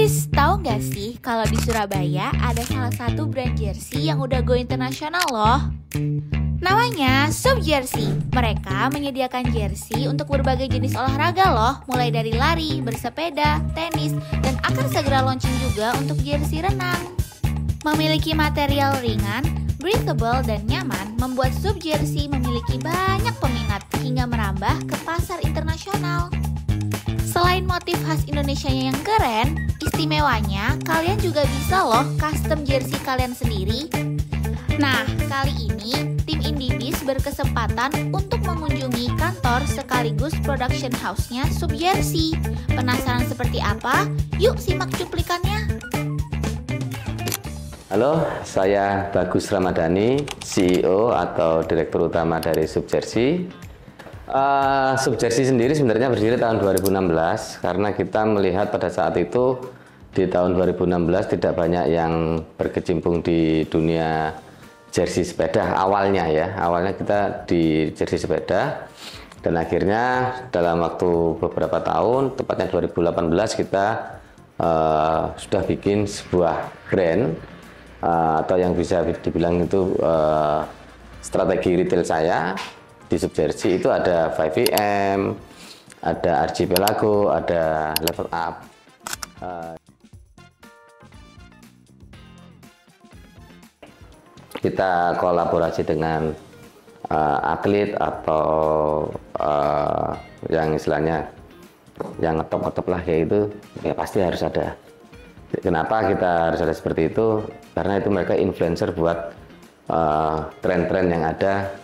Wis, tahu nggak sih kalau di Surabaya ada salah satu brand jersey yang udah go internasional loh. Namanya Sub Jersey. Mereka menyediakan jersey untuk berbagai jenis olahraga loh, mulai dari lari, bersepeda, tenis, dan akan segera launching juga untuk jersey renang. Memiliki material ringan, breathable, dan nyaman membuat Sub Jersey memiliki banyak peminat hingga merambah ke pasar internasional. Selain motif khas Indonesianya yang keren, istimewanya kalian juga bisa loh custom jersey kalian sendiri. Nah, kali ini tim Indibis berkesempatan untuk mengunjungi kantor sekaligus production house-nya Sub Jersey. Penasaran seperti apa? Yuk simak cuplikannya. Halo, saya Bagus Ramadhani, CEO atau Direktur Utama dari Sub Jersey. Sub Jersey sendiri sebenarnya berdiri tahun 2016 karena kita melihat pada saat itu di tahun 2016 tidak banyak yang berkecimpung di dunia jersey sepeda awalnya ya. Awalnya kita di jersey sepeda dan akhirnya dalam waktu beberapa tahun, tepatnya 2018 kita sudah bikin sebuah brand atau yang bisa dibilang itu strategi retail saya. Di Sub Jersey itu ada 5VM, ada Archipelago, ada Level Up. Kita kolaborasi dengan atlet atau yang istilahnya yang ngetop-ngetop lah kayak itu, ya pasti harus ada. Kenapa kita harus ada seperti itu? Karena itu mereka influencer buat tren-tren yang ada,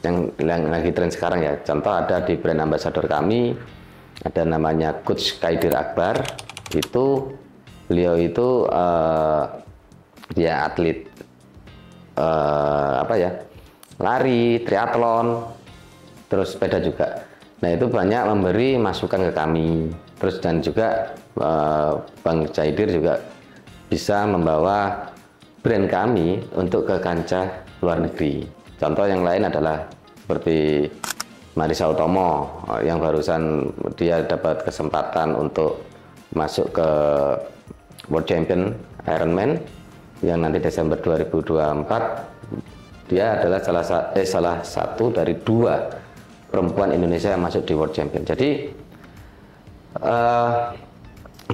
yang lagi tren sekarang ya. Contoh ada di brand ambassador kami, ada namanya Coach Kaidir Akbar. Itu beliau itu dia atlet lari, triathlon, terus sepeda juga. Nah itu banyak memberi masukan ke kami. Terus dan juga Bang Kaidir juga bisa membawa brand kami untuk ke kancah luar negeri. Contoh yang lain adalah seperti Marisa Utomo yang barusan dia dapat kesempatan untuk masuk ke World Champion Ironman yang nanti Desember 2024. Dia adalah salah satu dari 2 perempuan Indonesia yang masuk di World Champion. Jadi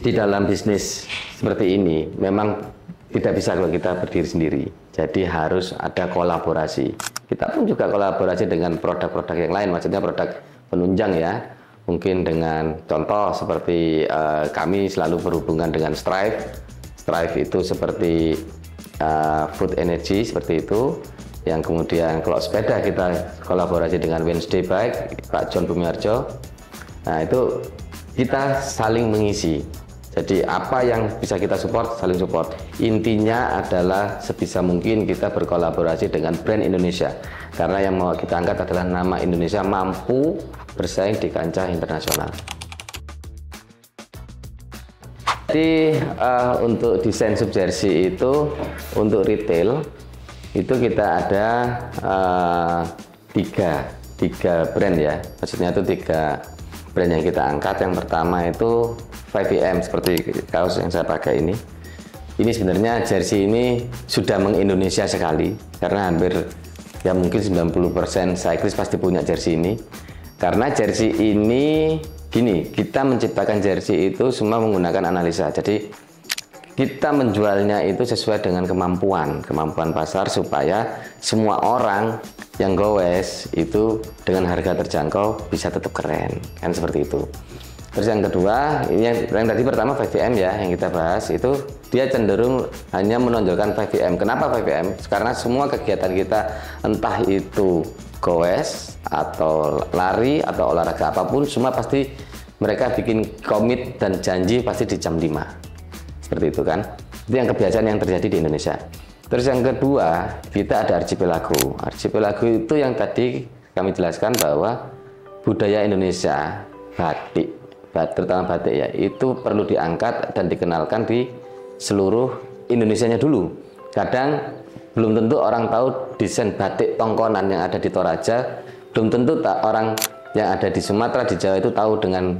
di dalam bisnis seperti ini memang tidak bisa kalau kita berdiri sendiri. Jadi harus ada kolaborasi. Kita pun juga kolaborasi dengan produk-produk yang lain, maksudnya produk penunjang ya. Mungkin dengan contoh seperti kami selalu berhubungan dengan Strive. Strive itu seperti food energy seperti itu. Yang kemudian kalau sepeda kita kolaborasi dengan Wednesday Bike, Pak John Bumiarjo. Nah itu kita saling mengisi. Jadi apa yang bisa kita support, saling support. Intinya adalah sebisa mungkin kita berkolaborasi dengan brand Indonesia. Karena yang mau kita angkat adalah nama Indonesia mampu bersaing di kancah internasional. Jadi untuk desain Sub Jersey itu, untuk retail, itu kita ada tiga brand ya. Maksudnya itu 3 brand yang kita angkat. Yang pertama itu 5VM seperti kaos yang saya pakai ini. Ini sebenarnya jersey ini sudah meng-Indonesia sekali karena hampir ya mungkin 90% cyclist pasti punya jersey ini. Karena jersey ini gini, kita menciptakan jersey itu semua menggunakan analisa. Jadi kita menjualnya itu sesuai dengan kemampuan pasar supaya semua orang yang gowes itu dengan harga terjangkau bisa tetap keren, kan seperti itu. Terus yang kedua, yang tadi pertama 5VM ya, yang kita bahas itu dia cenderung hanya menonjolkan 5VM. Kenapa 5VM? Karena semua kegiatan kita, entah itu goes atau lari atau olahraga apapun, semua pasti mereka bikin komit dan janji pasti di jam 5. Seperti itu kan. Itu yang kebiasaan yang terjadi di Indonesia. Terus yang kedua, kita ada Archipelago. Archipelago itu yang tadi kami jelaskan bahwa budaya Indonesia, batik, terutama batik ya, itu perlu diangkat dan dikenalkan di seluruh Indonesianya dulu. Kadang belum tentu orang tahu desain batik tongkonan yang ada di Toraja, belum tentu orang yang ada di Sumatera, di Jawa itu tahu dengan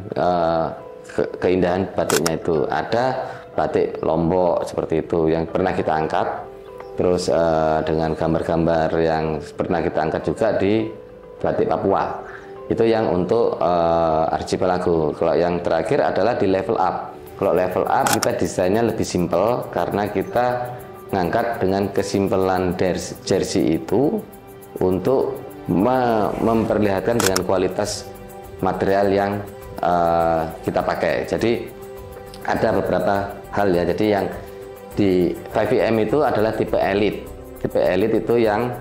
keindahan batiknya itu. Ada batik Lombok seperti itu yang pernah kita angkat, terus dengan gambar-gambar yang pernah kita angkat juga di batik Papua. Itu yang untuk archipelago. Kalau yang terakhir adalah di level up. Kalau level up kita desainnya lebih simpel karena kita ngangkat dengan kesimpelan jersey itu untuk memperlihatkan dengan kualitas material yang kita pakai. Jadi ada beberapa hal ya. Jadi yang di 5M itu adalah tipe elite. Tipe elite itu yang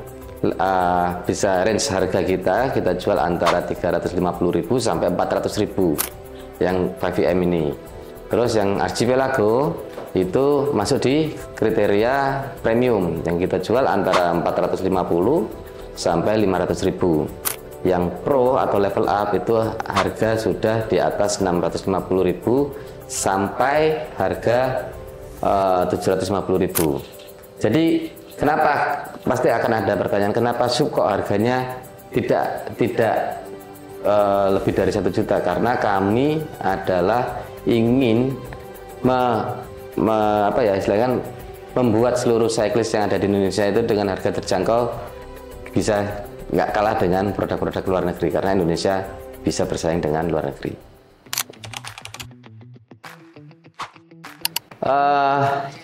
bisa range harga kita jual antara 350.000 sampai 400.000 yang 5M ini. Terus yang archipelago itu masuk di kriteria premium yang kita jual antara 450 sampai 500.000. Yang pro atau level up itu harga sudah di atas 650.000 sampai harga 750.000. Jadi kenapa, pasti akan ada pertanyaan, kenapa sub kok harganya tidak lebih dari 1 juta? Karena kami adalah ingin membuat seluruh cyclist yang ada di Indonesia itu dengan harga terjangkau, bisa nggak kalah dengan produk-produk luar negeri, karena Indonesia bisa bersaing dengan luar negeri.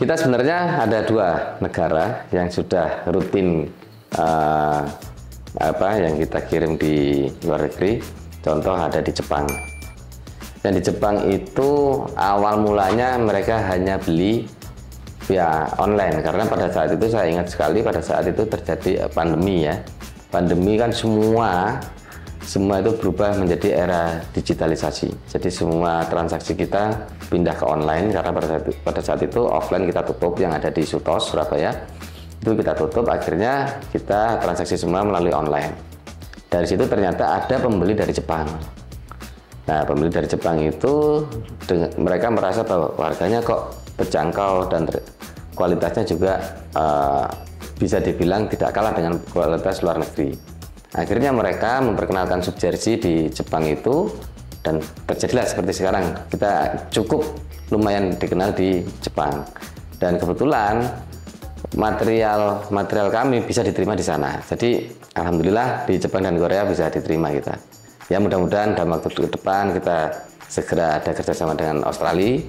Kita sebenarnya ada 2 negara yang sudah rutin yang kita kirim di luar negeri. Contoh ada di Jepang. Dan di Jepang itu awal mulanya mereka hanya beli via online, karena pada saat itu saya ingat sekali, pada saat itu terjadi pandemi ya. Pandemi kan semua itu berubah menjadi era digitalisasi. Jadi semua transaksi kita pindah ke online, karena pada saat itu offline kita tutup, yang ada di Sutos Surabaya itu kita tutup, akhirnya kita transaksi semua melalui online. Dari situ ternyata ada pembeli dari Jepang. Nah, pembeli dari Jepang itu mereka merasa bahwa harganya kok terjangkau dan kualitasnya juga bisa dibilang tidak kalah dengan kualitas luar negeri. Akhirnya mereka memperkenalkan sub jersey di Jepang itu, dan terjadilah seperti sekarang. Kita cukup lumayan dikenal di Jepang, dan kebetulan material kami bisa diterima di sana. Jadi alhamdulillah di Jepang dan Korea bisa diterima kita. Ya, mudah-mudahan dalam waktu ke depan kita segera ada kerjasama dengan Australia,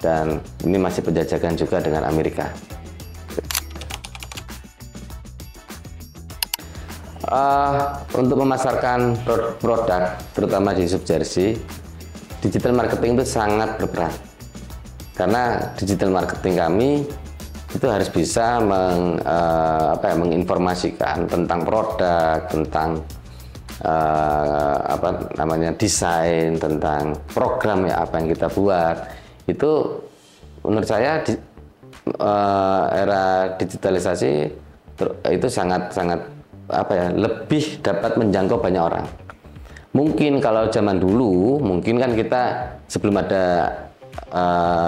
dan ini masih penjajakan juga dengan Amerika. Untuk memasarkan produk terutama di sub jersey, digital marketing itu sangat berperan, karena digital marketing kami itu harus bisa menginformasikan tentang produk, tentang desain, tentang program ya apa yang kita buat. Itu menurut saya era digitalisasi itu sangat lebih dapat menjangkau banyak orang. Mungkin kalau zaman dulu, mungkin kan kita sebelum ada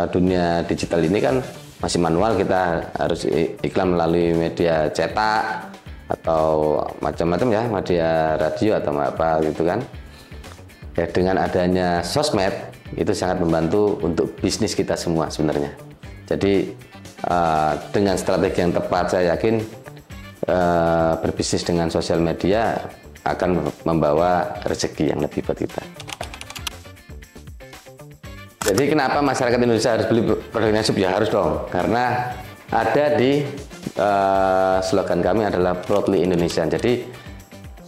dunia digital ini kan masih manual, kita harus iklan melalui media cetak atau macam-macam ya, media radio atau apa gitu kan. Ya, dengan adanya sosmed itu sangat membantu untuk bisnis kita semua sebenarnya. Jadi dengan strategi yang tepat, saya yakin berbisnis dengan sosial media akan membawa rezeki yang lebih buat kita. Jadi kenapa masyarakat Indonesia harus beli produknya sub? Ya harus dong, karena ada di slogan kami adalah Proudly Indonesian. Jadi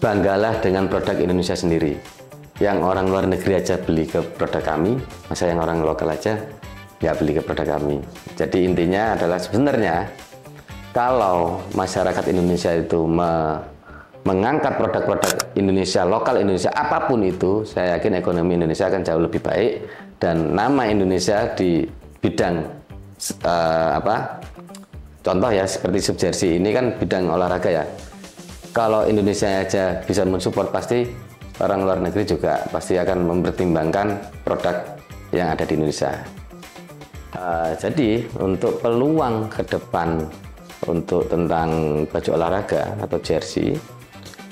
banggalah dengan produk Indonesia sendiri. Yang orang luar negeri aja beli ke produk kami, masa yang orang lokal aja nggak beli ke produk kami. Jadi intinya adalah sebenarnya kalau masyarakat Indonesia itu mengangkat produk-produk Indonesia, lokal Indonesia, apapun itu, saya yakin ekonomi Indonesia akan jauh lebih baik, dan nama Indonesia di bidang contoh ya seperti sub jersey ini kan bidang olahraga ya. Kalau Indonesia aja bisa mensupport, pasti orang luar negeri juga pasti akan mempertimbangkan produk yang ada di Indonesia. Jadi untuk peluang ke depan untuk tentang baju olahraga atau jersey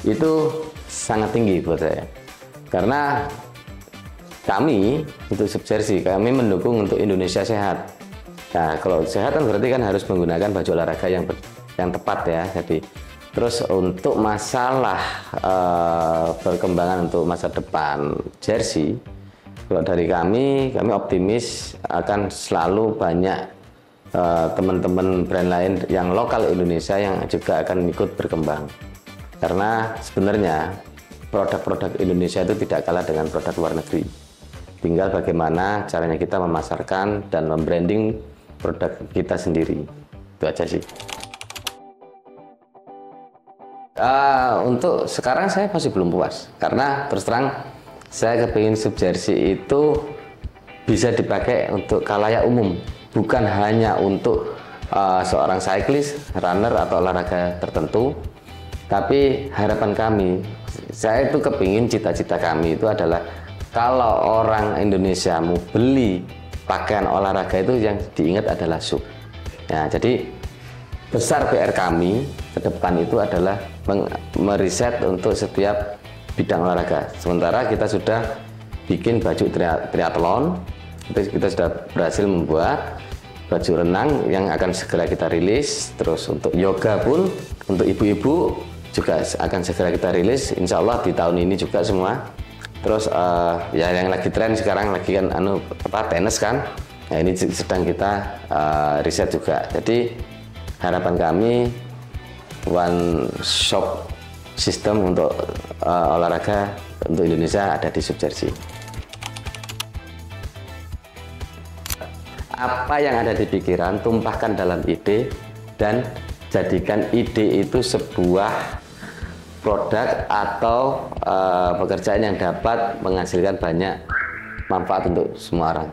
itu sangat tinggi buat saya, karena kami untuk sub jersey kami mendukung untuk Indonesia sehat. Nah, kalau sehat kan berarti kan harus menggunakan baju olahraga yang tepat ya. Jadi terus untuk masalah perkembangan untuk masa depan jersey, kalau dari kami optimis akan selalu banyak teman-teman brand lain yang lokal Indonesia yang juga akan ikut berkembang. Karena sebenarnya produk-produk Indonesia itu tidak kalah dengan produk luar negeri. Tinggal bagaimana caranya kita memasarkan dan membranding produk kita sendiri. Itu aja sih. Untuk sekarang saya masih belum puas. Karena terus terang saya kepingin sub jersey itu bisa dipakai untuk khalayak umum. Bukan hanya untuk seorang cyclist, runner atau olahraga tertentu. Tapi harapan kami, saya itu kepingin cita-cita kami itu adalah kalau orang Indonesia mau beli pakaian olahraga itu yang diingat adalah sub. Ya, jadi besar PR kami ke depan itu adalah meriset untuk setiap bidang olahraga. Sementara kita sudah bikin baju triathlon, kita sudah berhasil membuat baju renang yang akan segera kita rilis. Terus untuk yoga pun untuk ibu-ibu juga akan segera kita rilis. Insya Allah di tahun ini juga semua. Terus ya yang lagi tren sekarang lagi kan tenis kan. Nah ini sedang kita riset juga. Jadi harapan kami one shop sistem untuk olahraga untuk Indonesia ada di sub jersey. Apa yang ada di pikiran tumpahkan dalam ide dan jadikan ide itu sebuah produk atau pekerjaan yang dapat menghasilkan banyak manfaat untuk semua orang.